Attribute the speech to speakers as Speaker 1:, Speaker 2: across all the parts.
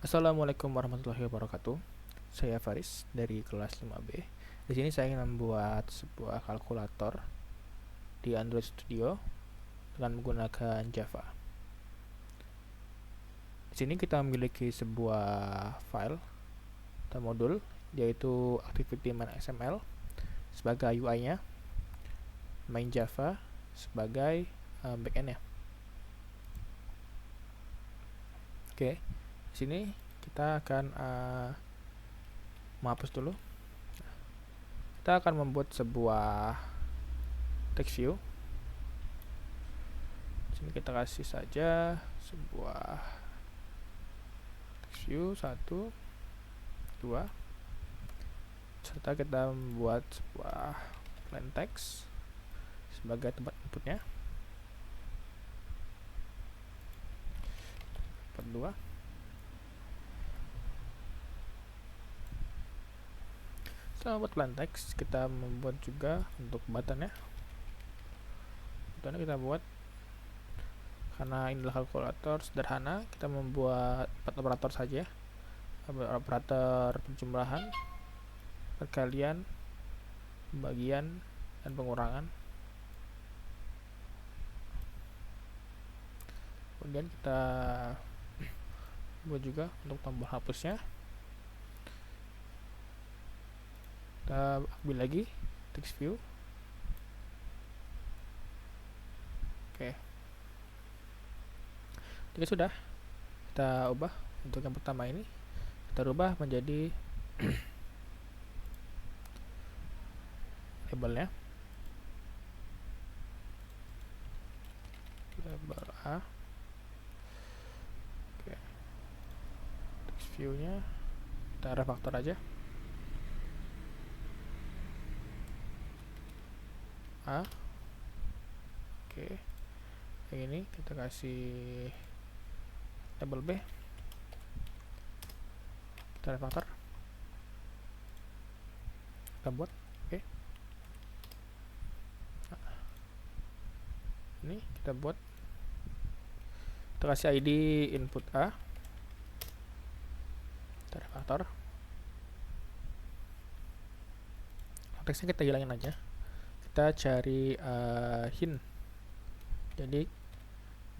Speaker 1: Assalamualaikum warahmatullahi wabarakatuh. Saya Faris dari kelas 5B. Di sini saya ingin membuat sebuah kalkulator di Android Studio dengan menggunakan Java. Di sini kita memiliki sebuah file atau modul yaitu activity.xml sebagai UI-nya, main Java sebagai backend-nya. Oke, di sini kita akan menghapus dulu. Kita akan membuat sebuah text view. Di sini kita kasih saja sebuah text view 1, 2, serta kita membuat sebuah plain text sebagai tempat inputnya. Tempat 2. Setelah membuat plain text, kita membuat juga untuk buttonnya. Buttonnya kita buat, karena ini adalah kalkulator sederhana, kita membuat 4 operator saja. Operator penjumlahan, perkalian, pembagian, dan pengurangan. Kemudian kita buat juga untuk tombol hapusnya. Kita ambil lagi text view. Oke. Jika sudah, kita ubah untuk yang pertama ini. Kita ubah menjadi labelnya. Label A. Oke. Text view-nya kita refaktor aja. A. Oke. Yang ini kita kasih label B. Kita refaktor. Kita buat. Oke. Ini kita buat. Kita kasih ID input A. Kita refaktor. Konteksnya kita hilangin aja. Kita cari hint. Jadi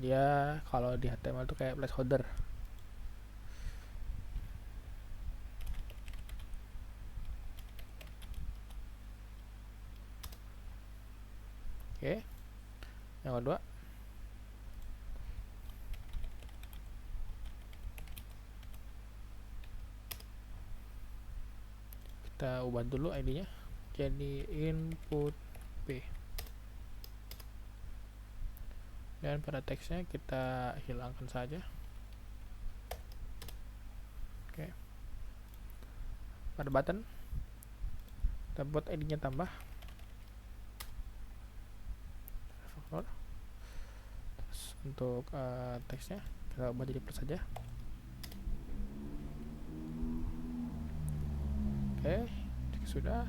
Speaker 1: dia kalau di HTML itu kayak placeholder. Oke. Yang kedua, kita ubah dulu ID-nya jadi input B. Dan pada teksnya kita hilangkan saja. Oke. Pada button kita buat ID-nya tambah. Terus untuk teksnya kita ubah jadi plus saja. Oke, jika sudah,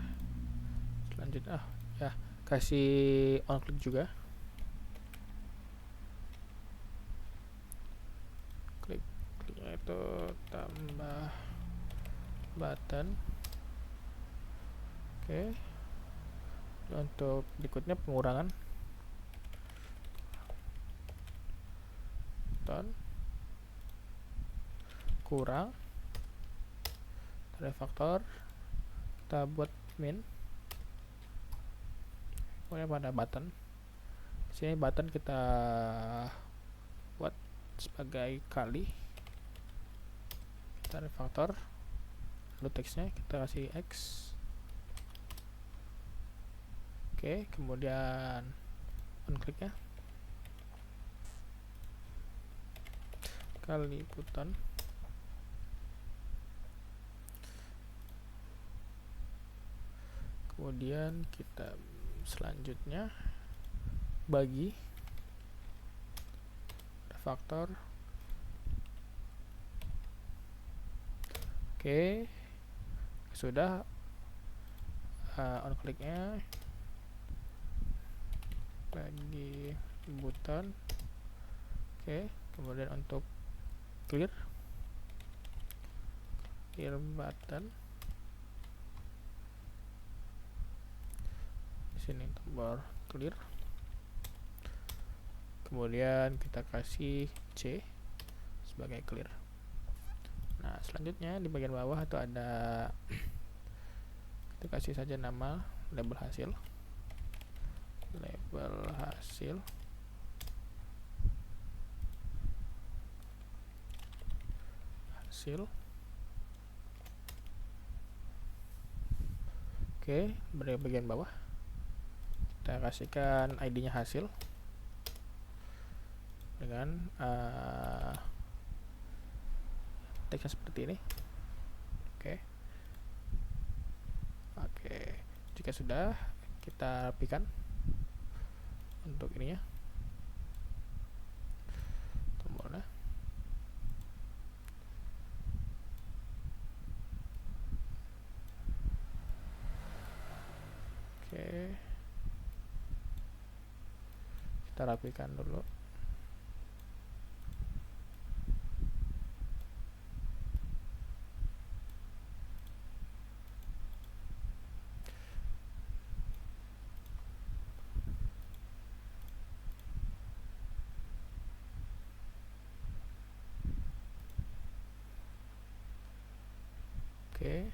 Speaker 1: selanjutnya ya kasih on click juga. Kliknya itu tambah button. Oke. Untuk berikutnya pengurangan. Button kurang. Refaktor. Kita buat min. Pokoknya pada button. Di sini button kita buat sebagai kali. Kita refaktor. Lalu teksnya kita kasih X. Oke, kemudian on click-nya kali button. Kemudian kita selanjutnya bagi refaktor. Oke, sudah on click-nya bagi button. Oke, kemudian untuk clear clear button. Di sini tombol clear. Kemudian kita kasih C sebagai clear. Nah, selanjutnya di bagian bawah itu ada kita kasih saja nama label hasil. Label hasil. Oke, dari bagian bawah kita kasihkan ID-nya hasil dengan teksnya seperti ini. Oke, jika sudah, kita rapikan untuk ininya, tombolnya. Oke, kita rapikan dulu. Oke,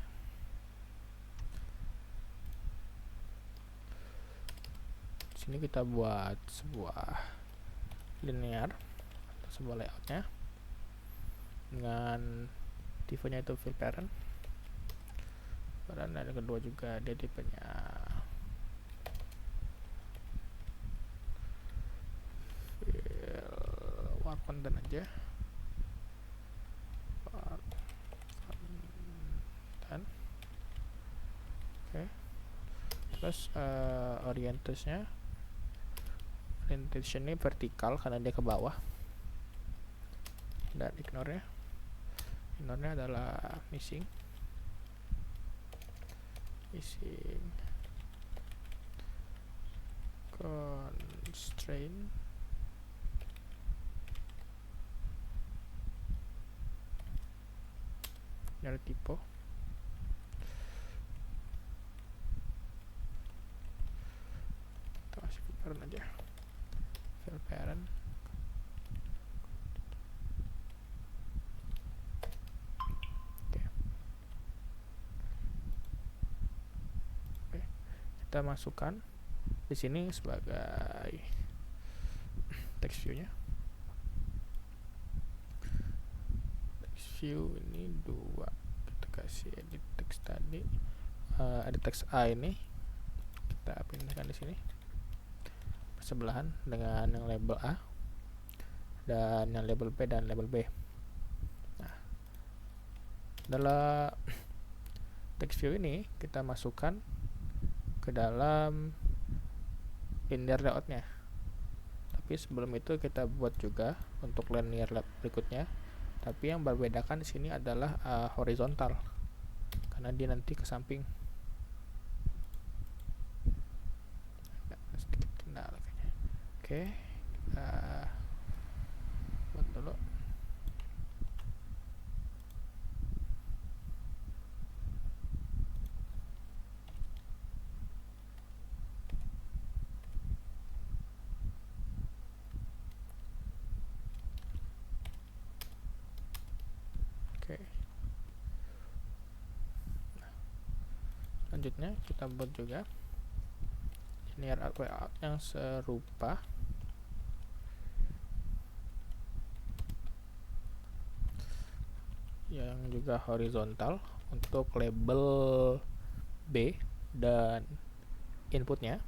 Speaker 1: sini kita buat sebuah linear atau sebuah layoutnya dengan tipenya itu fill parent, dan ada kedua juga dia tipenya fill war content aja. Oke, terus orientation ini vertikal karena dia ke bawah, dan ignore-nya adalah missing constraint dari typo. Kita kasih fill parent aja, fill parent. Oke, kita masukkan di sini sebagai text view-nya. Text view ini 2, kita kasih edit text tadi, edit text A ini kita pindahkan di sini bersebelahan dengan yang label A dan yang label B dan label B. Nah, dalam text view ini kita masukkan ke dalam linear layoutnya. Tapi sebelum itu kita buat juga untuk linear layout berikutnya. Tapi yang membedakan di sini adalah horizontal, karena dia nanti ke samping. Sedikit kendala kayaknya. Oke, kita buat dulu. Oke. Nah, selanjutnya kita buat juga linear layout yang serupa. Yang juga horizontal untuk label B dan inputnya.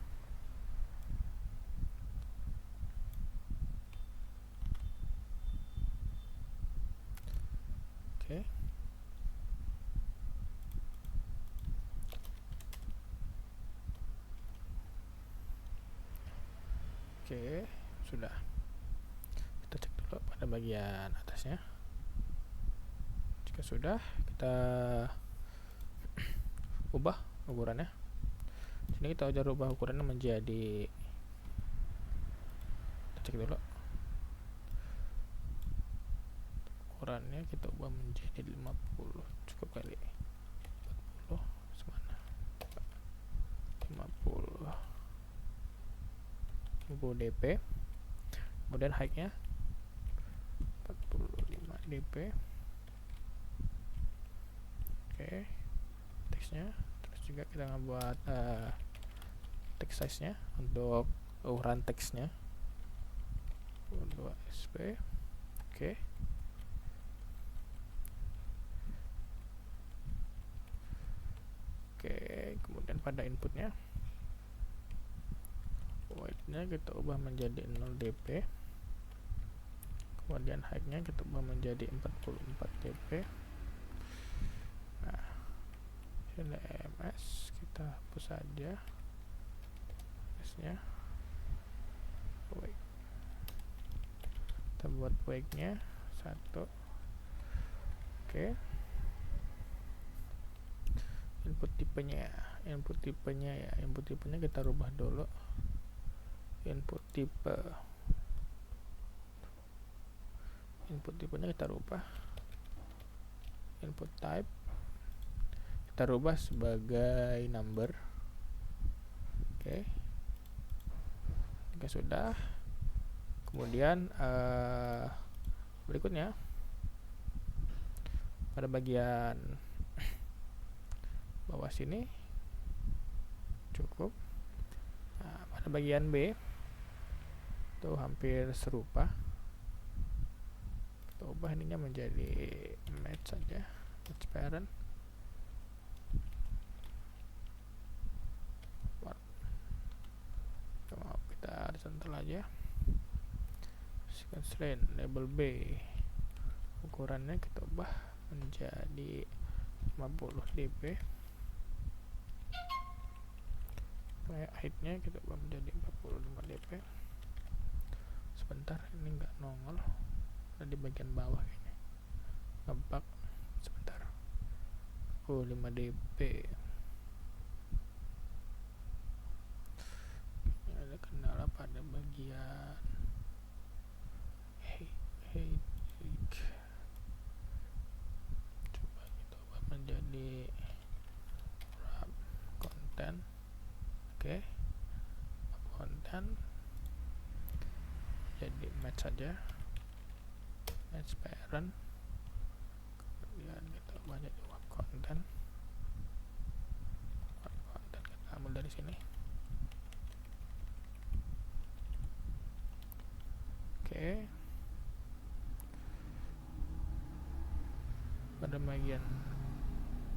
Speaker 1: Oke. Oke, sudah. Kita cek dulu pada bagian atasnya. Jika sudah, kita ubah ukurannya. Sini kita udah ubah ukurannya menjadi, kita cek dulu, ukurannya kita ubah menjadi 50, cukup kali. 40 semana 50 dp. Kemudian height-nya 45 dp. Oke, teksnya. Terus juga kita ngebuat text size-nya untuk ukuran teksnya 2 sp. Oke. Oke, kemudian pada inputnya width-nya kita ubah menjadi 0 dp. Kemudian height-nya kita ubah menjadi 44 dp. Nah, sini ms kita hapus saja nya. Weight, kita buat weight-nya 1. Oke. Input tipenya kita rubah dulu. Input tipenya kita rubah. Input type kita rubah sebagai number. Oke. Jika sudah, kemudian berikutnya pada bagian bawah sini cukup. Nah, pada bagian B itu hampir serupa. Kita ubah ininya menjadi match saja, match parent. Maaf, kita horizontal aja. Constraint label B, ukurannya kita ubah menjadi 50 dp. Height-nya kita ubah menjadi 45 dp. Sebentar, ini nggak nongol, ada di bagian bawah kayaknya, ngebug. Sebentar. 45 dp. Ada kendala pada bagian height. Coba kita ubah menjadi wrap content. Oke, content jadi match saja, match parent. Kemudian kita ubah jadi wrap content. Wrap content kita ambil dari sini. Oke. Pada bagian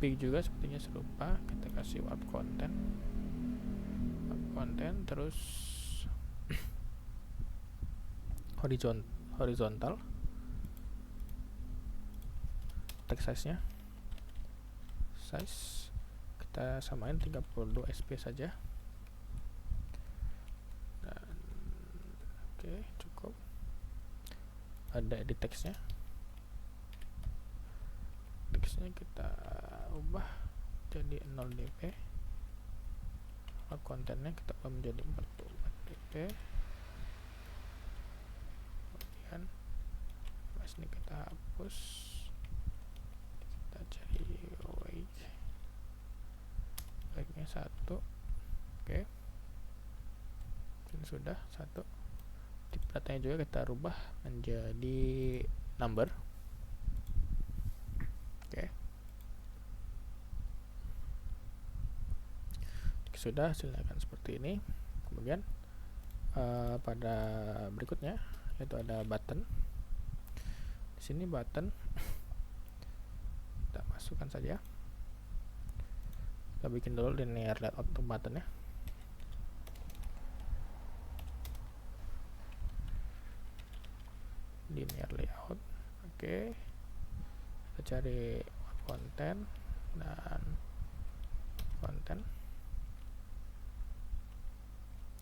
Speaker 1: B juga sepertinya serupa, kita kasih wrap content, terus horizontal. Text size-nya kita samain 32 sp saja. Dan oke, cukup. Ada edit text-nya. Text-nya kita ubah jadi 0 dp. Kontennya kita ubah menjadi 44 dp. Kemudian ini kita hapus, kita cari weight-nya 1. Oke, ini sudah 1. Tip datanya juga kita rubah menjadi number. Oke. Sudah, silakan seperti ini. Kemudian pada berikutnya yaitu ada button. Di sini button kita masukkan saja. Kita bikin dulu linear layout untuk buttonnya. Linear layout. Oke. Kita cari content dan content.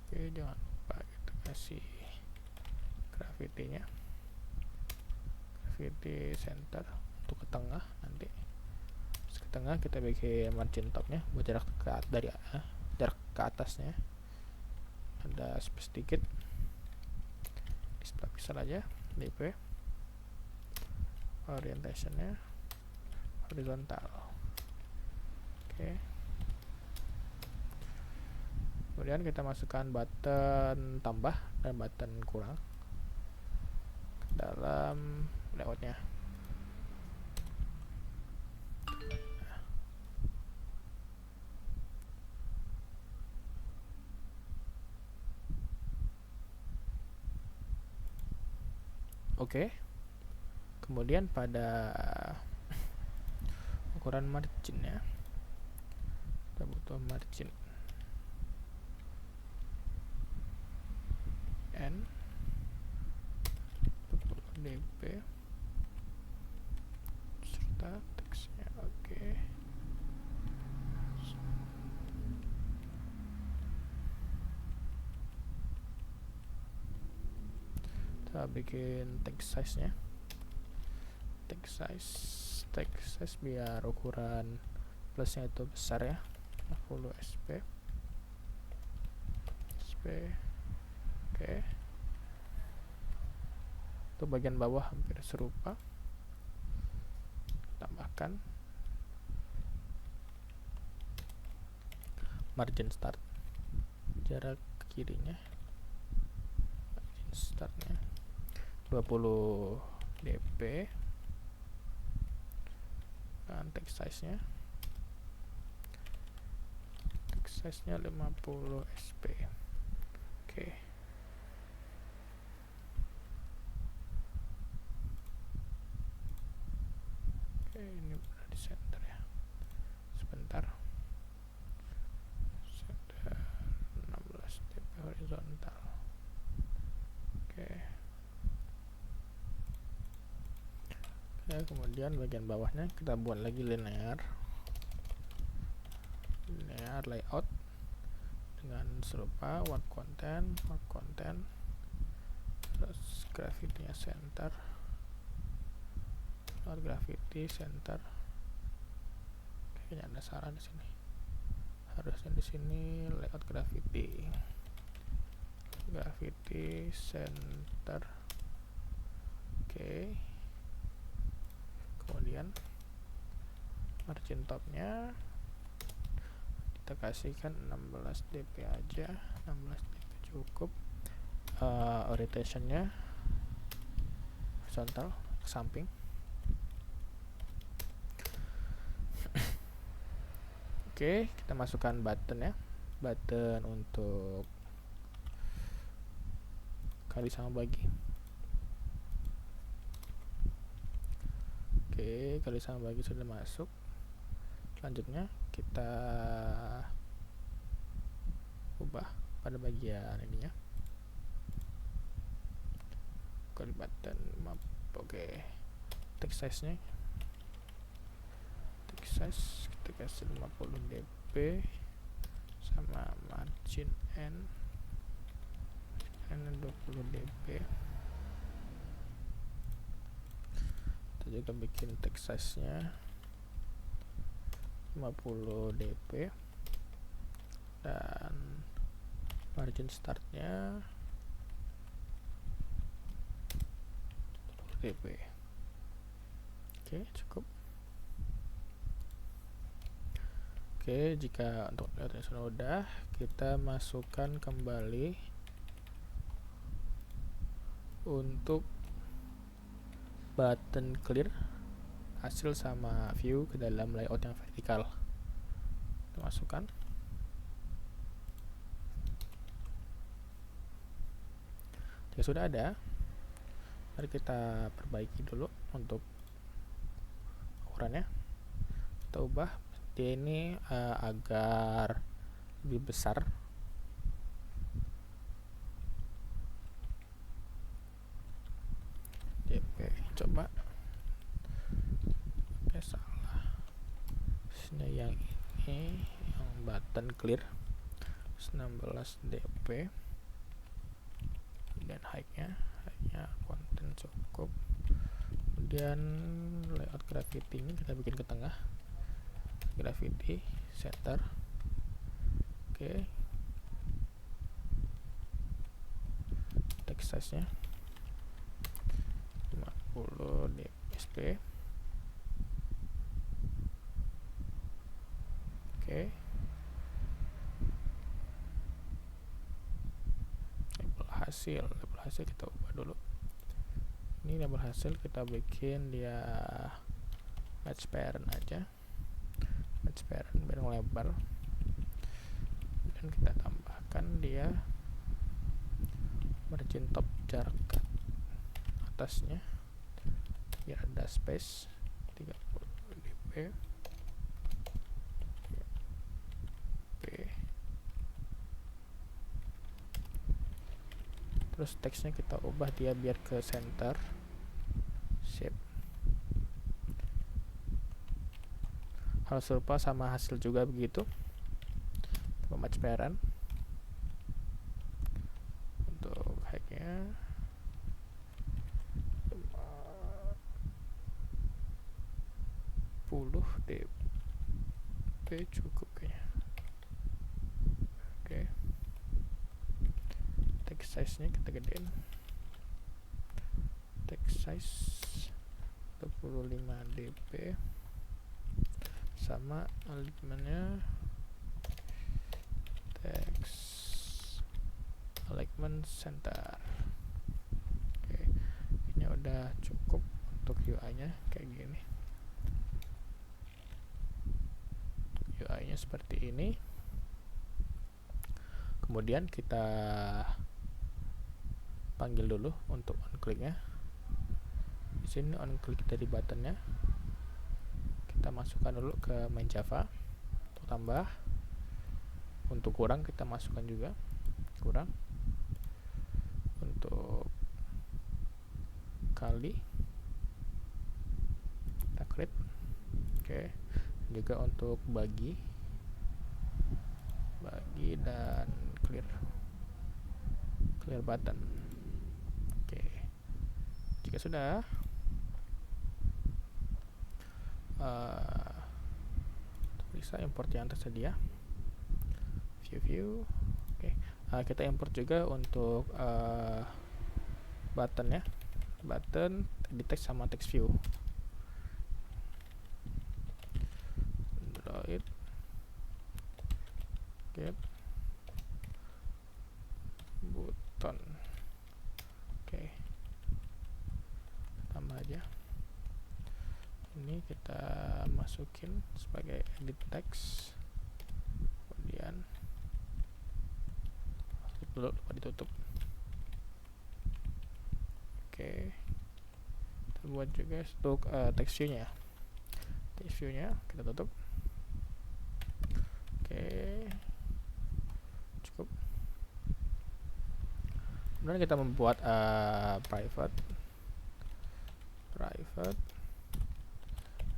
Speaker 1: Oke, jangan lupa kita kasih graffiti-nya, graffiti center untuk ke tengah nanti. Terus ke tengah kita bikin margin top-nya buat jarak jarak ke atasnya ada space sedikit di sebelah pixel aja dp. orientationnya horizontal. Oke. Kemudian kita masukkan button tambah dan button kurang dalam layoutnya. Oke. Kemudian pada ukuran marginnya kita butuh margin N 20 dp serta teksnya. Oke. Kita bikin text size nya, text size biar ukuran plusnya itu besar ya, 50 sp. Oke. Untuk bagian bawah hampir serupa, tambahkan margin start, jarak kirinya, margin startnya 20 dp, dan text size nya 50 sp. Oke. Oke, ini berada di center ya. Sebentar. Center 16 dp horizontal. Oke. Oke, kemudian bagian bawahnya kita buat lagi linear layout dengan serupa work content, terus gravity-nya center, gravity center. Kayaknya ada salah di sini, harusnya di sini layout gravity center. Oke. Kemudian margin topnya kita kasihkan 16 dp aja, 16 dp cukup. Orientationnya horizontal ke samping. Oke, kita masukkan button ya, button untuk kali sama bagi. Oke, kali sama bagi sudah masuk. Selanjutnya kita ubah pada bagian ininya, kali button map. Oke, text size-nya, kita kasih 50 dp sama margin N 20 dp. Kita juga bikin text size-nya 50 dp dan margin startnya 20 dp. Oke, cukup. Oke, jika untuk layoutnya sudah, kita masukkan kembali untuk button clear hasil sama view ke dalam layout yang vertikal. Kita masukkan. Jika sudah ada, mari kita perbaiki dulu untuk ukurannya. Kita ubah seperti ini agar lebih besar. DP coba. Oke, salah. Sini yang ini, yang button clear 16 dp. Dan height-nya konten cukup. Kemudian layout gravity ini kita bikin ke tengah, gravity center. Oke. Text size nya 50 dp. display. Oke. Label hasil kita ubah dulu. Ini label hasil kita bikin dia match parent aja, match parent biar lebar, dan kita tambahkan dia margin top jarak atasnya biar ada space 30 dp. Terus teksnya kita ubah dia biar ke center, shape. Hal serupa sama hasil juga begitu. Match parent untuk height-nya 10 dp cukup kayaknya. Oke. Text size-nya kita gedein. Text size 25 dp sama alignment-nya text alignment center. Oke, ini udah cukup untuk UI-nya kayak gini. UI-nya seperti ini. Kemudian kita panggil dulu untuk on click-nya. Di sini on click dari buttonnya kita masukkan dulu ke main Java. Untuk tambah, untuk kurang kita masukkan juga kurang, untuk kali kita create. Oke, juga untuk bagi dan clear button. Oke, jika sudah bisa import yang tersedia, view. Oke, kita import juga untuk button ya, button edit text sama text view. Android get button. Oke, tambah aja ini, kita masukin sebagai edit text, kemudian lupa ditutup. Oke, kita buat juga untuk text view-nya. Text view-nya kita tutup. Oke, cukup. Kemudian kita membuat private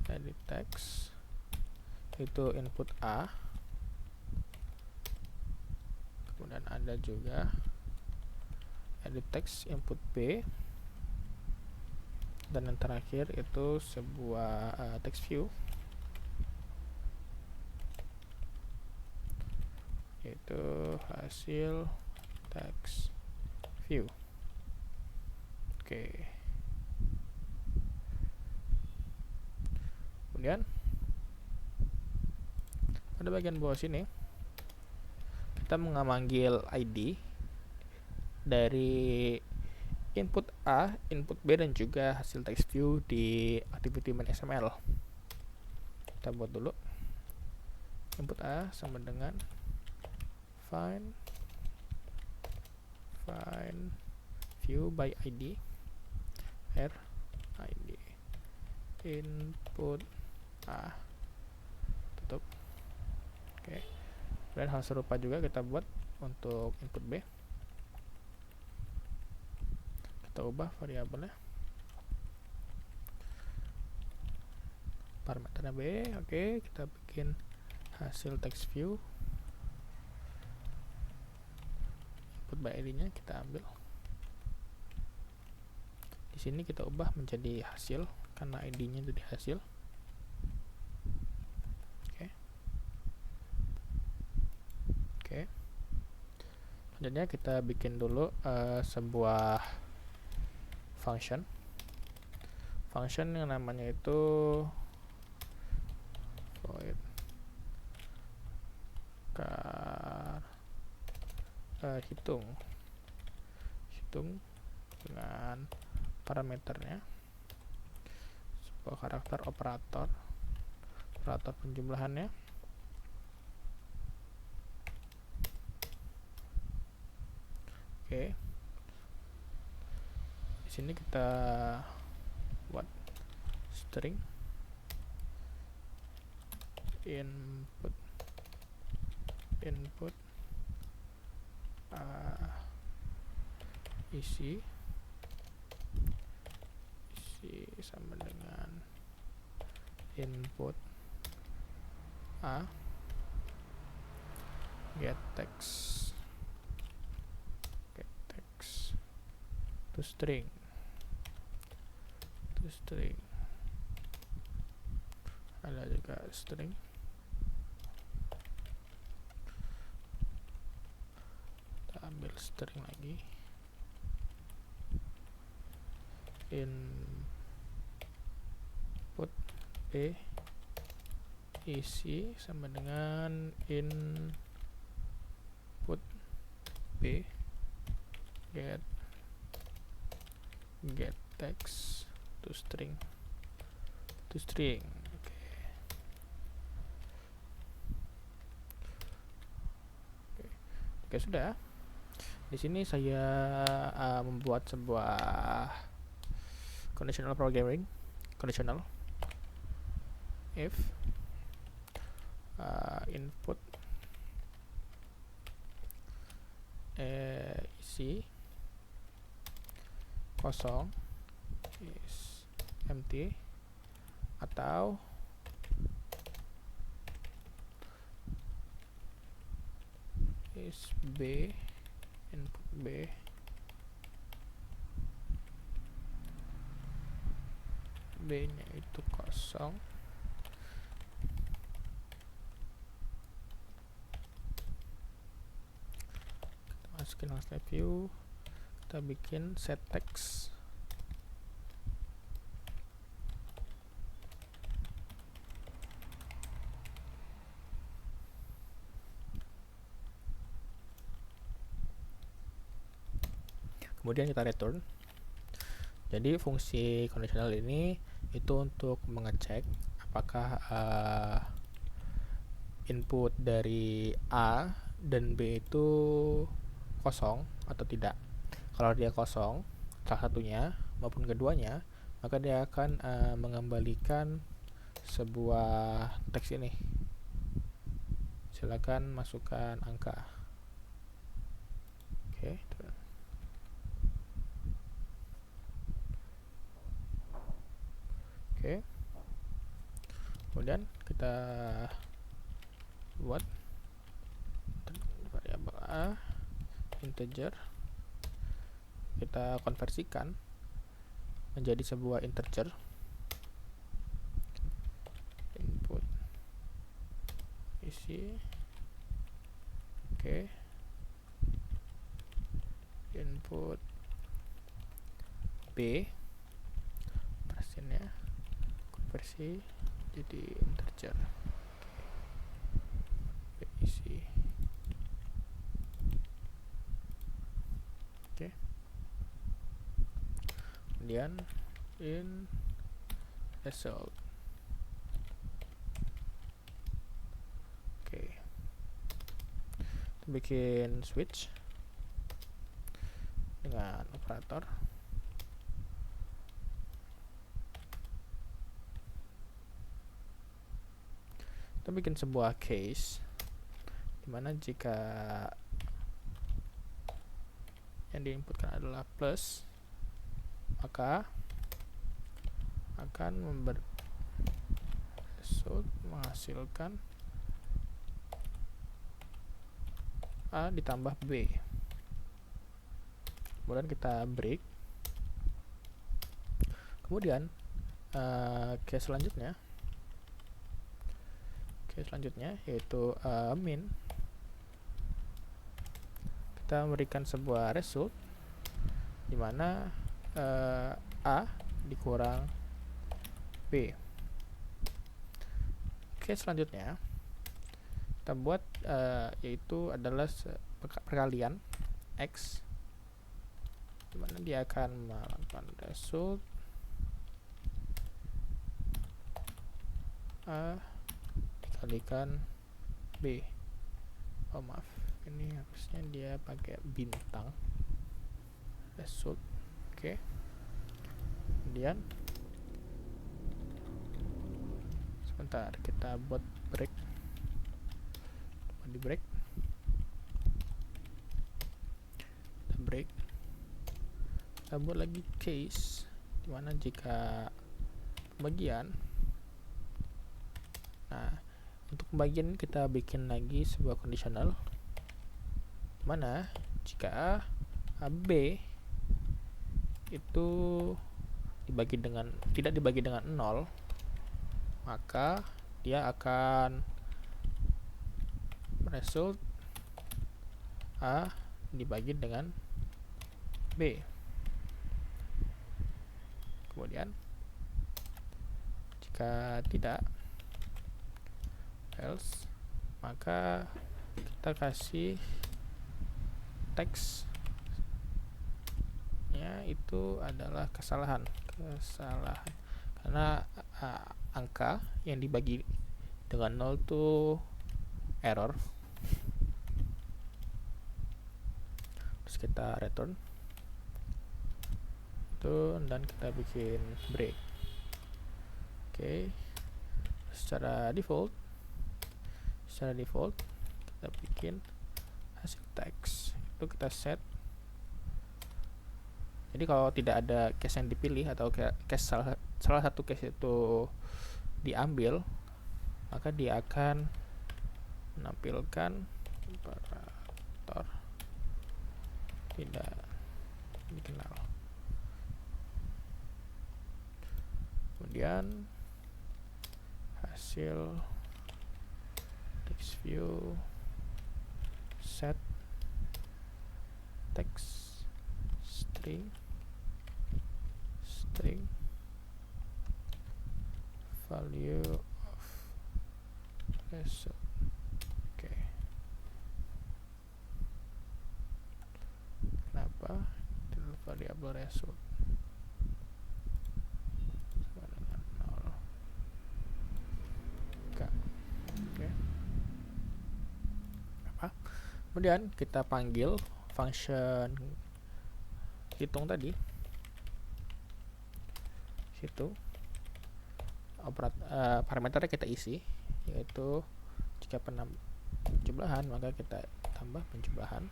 Speaker 1: edit text, itu input A. Kemudian ada juga edit text input B, dan yang terakhir itu sebuah text view, yaitu hasil text view. Oke, kemudian pada bagian bawah sini kita memanggil ID dari input A, input B, dan juga hasil text view di activity main XML. Kita buat dulu input A sama dengan find view by ID id input A, tutup. Oke, dan hal serupa juga kita buat untuk input B. Kita ubah variabelnya, parameternya B. Oke, kita bikin hasil text view, input by ID-nya kita ambil. Di sini kita ubah menjadi hasil karena ID-nya jadi hasil. Oke. Selanjutnya kita bikin dulu sebuah function function yang namanya itu void hitung dengan parameternya sebuah karakter operator penjumlahannya. Oke. Di sini kita buat string input isi sama dengan input a get text to string ada juga string kita ambil string lagi input b isi sama dengan input b get text to string. Oke, sudah. Di sini saya membuat sebuah conditional programming, conditional if input isi kosong is empty atau is b input b nya itu kosong kita masukin langsung view kita bikin set text kemudian kita return. Jadi fungsi conditional ini itu untuk mengecek apakah input dari A dan B itu kosong atau tidak. Kalau dia kosong, salah satunya maupun keduanya, maka dia akan mengembalikan sebuah teks ini. Silakan masukkan angka. Oke. Oke. Kemudian kita buat variabel A integer, kita konversikan menjadi sebuah integer input isi input B persennya konversi jadi integer B isi. Kemudian in result. Kita bikin switch dengan operator. Kita bikin sebuah case dimana jika yang diinputkan adalah plus, maka akan menghasilkan A ditambah B. Kemudian kita break. Kemudian case selanjutnya yaitu min. Kita memberikan sebuah result di mana A dikurang B. Oke, selanjutnya kita buat yaitu adalah perkalian X, dimana dia akan melakukan result A dikalikan B. Oh maaf, ini harusnya dia pakai bintang result. Oke, kemudian sebentar, kita buat break di break, kita buat lagi case dimana jika pembagian, nah untuk pembagian kita bikin lagi sebuah conditional dimana jika B itu tidak dibagi dengan 0, maka dia akan result A dibagi dengan B. Kemudian jika tidak, else, maka kita kasih teksnya itu adalah kesalahan karena angka yang dibagi dengan 0 itu error. Terus kita return itu dan kita bikin break. Oke, secara default kita bikin hasil teks itu kita set. Jadi kalau tidak ada case yang dipilih atau case salah satu case itu diambil, maka dia akan menampilkan operator tidak dikenal. Kemudian hasil text view set text string value of result. Oke. Kenapa itu variabel result sama dengan 0? Oke. Apa? Kemudian kita panggil function hitung tadi. Situ parameternya kita isi, yaitu jika penjumlahan maka kita tambah penjumlahan,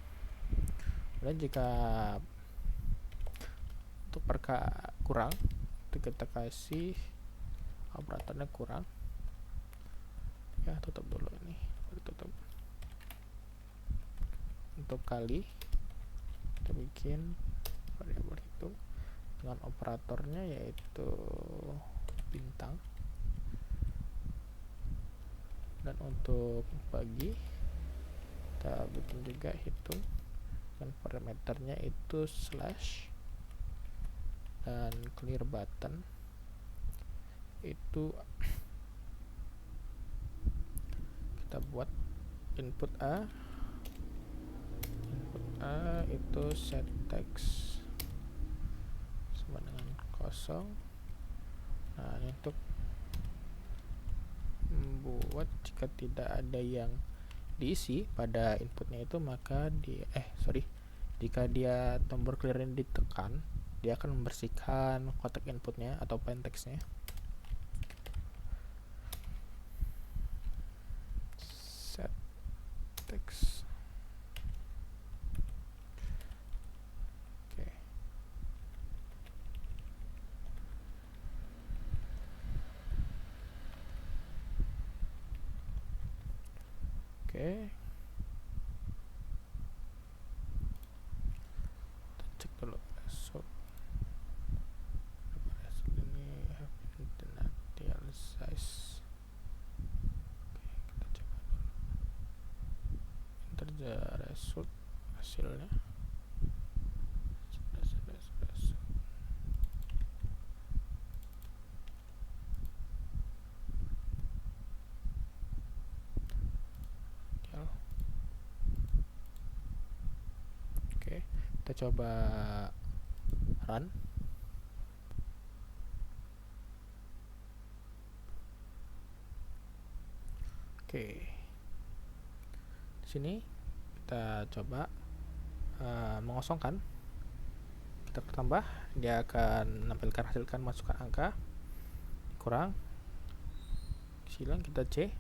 Speaker 1: dan jika untuk kurang itu kita kasih operatornya kurang. Ya, tutup dulu ini, tutup. Untuk kali kita bikin variabel itu dengan operatornya yaitu bintang, dan untuk bagi kita bikin juga hitung dan parameternya itu slash, dan clear button itu kita buat input A itu set text sama dengan 0. Nah, ini untuk membuat jika tidak ada yang diisi pada inputnya itu, maka jika dia tombol clear ini ditekan, dia akan membersihkan kotak inputnya atau plain text-nya. Set text. Oke. Kita cek dulu result. Ini have initialized. Oke, kita coba dulu. Enter the result, hasilnya. Sudah. Kita coba run. Oke, di sini kita coba mengosongkan. Kita tambah, dia akan menampilkan hasilkan masukkan angka, kurang, silang kita C,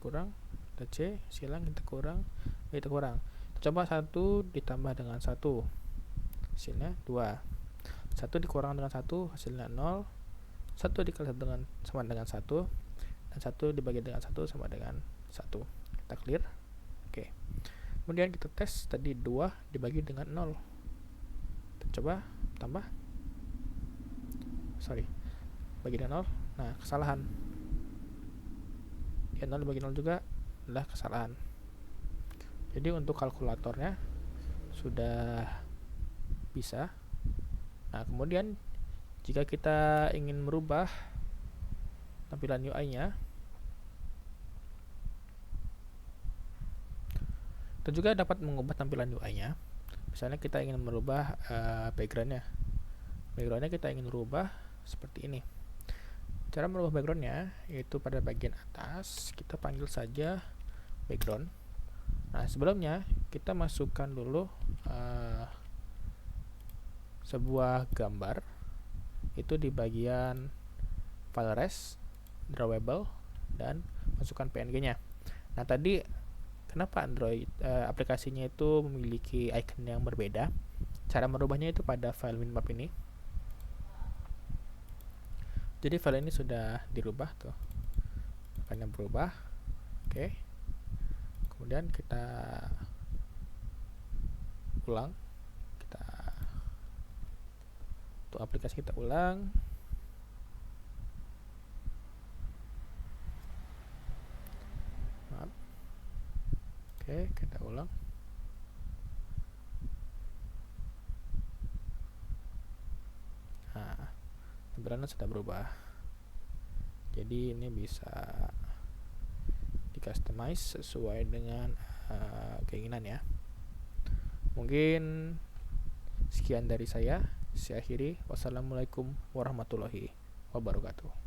Speaker 1: kurang, kita C, silang kita kurang, kita kurang. Kita coba 1 ditambah dengan 1, hasilnya 2. 1 dikurang dengan 1, hasilnya 0. 1 dikali dengan sama dengan 1, dan 1 dibagi dengan 1 sama dengan 1. Kita clear. Oke. Kemudian kita tes tadi 2 dibagi dengan 0. Kita coba tambah. Bagi dengan 0. Nah, kesalahan. Ya, 0 dibagi 0 juga adalah kesalahan. Jadi untuk kalkulatornya sudah bisa. Nah, kemudian jika kita ingin merubah tampilan UI-nya, kita juga dapat mengubah tampilan UI-nya. Misalnya kita ingin merubah background-nya. Background-nya kita ingin merubah seperti ini. Cara merubah background-nya yaitu pada bagian atas kita panggil saja background. Nah, sebelumnya kita masukkan dulu sebuah gambar itu di bagian file res, drawable, dan masukkan PNG-nya. Nah, tadi kenapa Android aplikasinya itu memiliki icon yang berbeda? Cara merubahnya itu pada file minmap ini. Jadi file ini sudah dirubah tuh, akan berubah. Oke. Kemudian kita ulang, untuk aplikasi kita ulang. Maaf. Oke, kita ulang. Nah, tampilannya sudah berubah. Jadi ini bisa di-customize sesuai dengan keinginan ya. Mungkin sekian dari saya. Saya akhiri. Wassalamualaikum warahmatullahi wabarakatuh.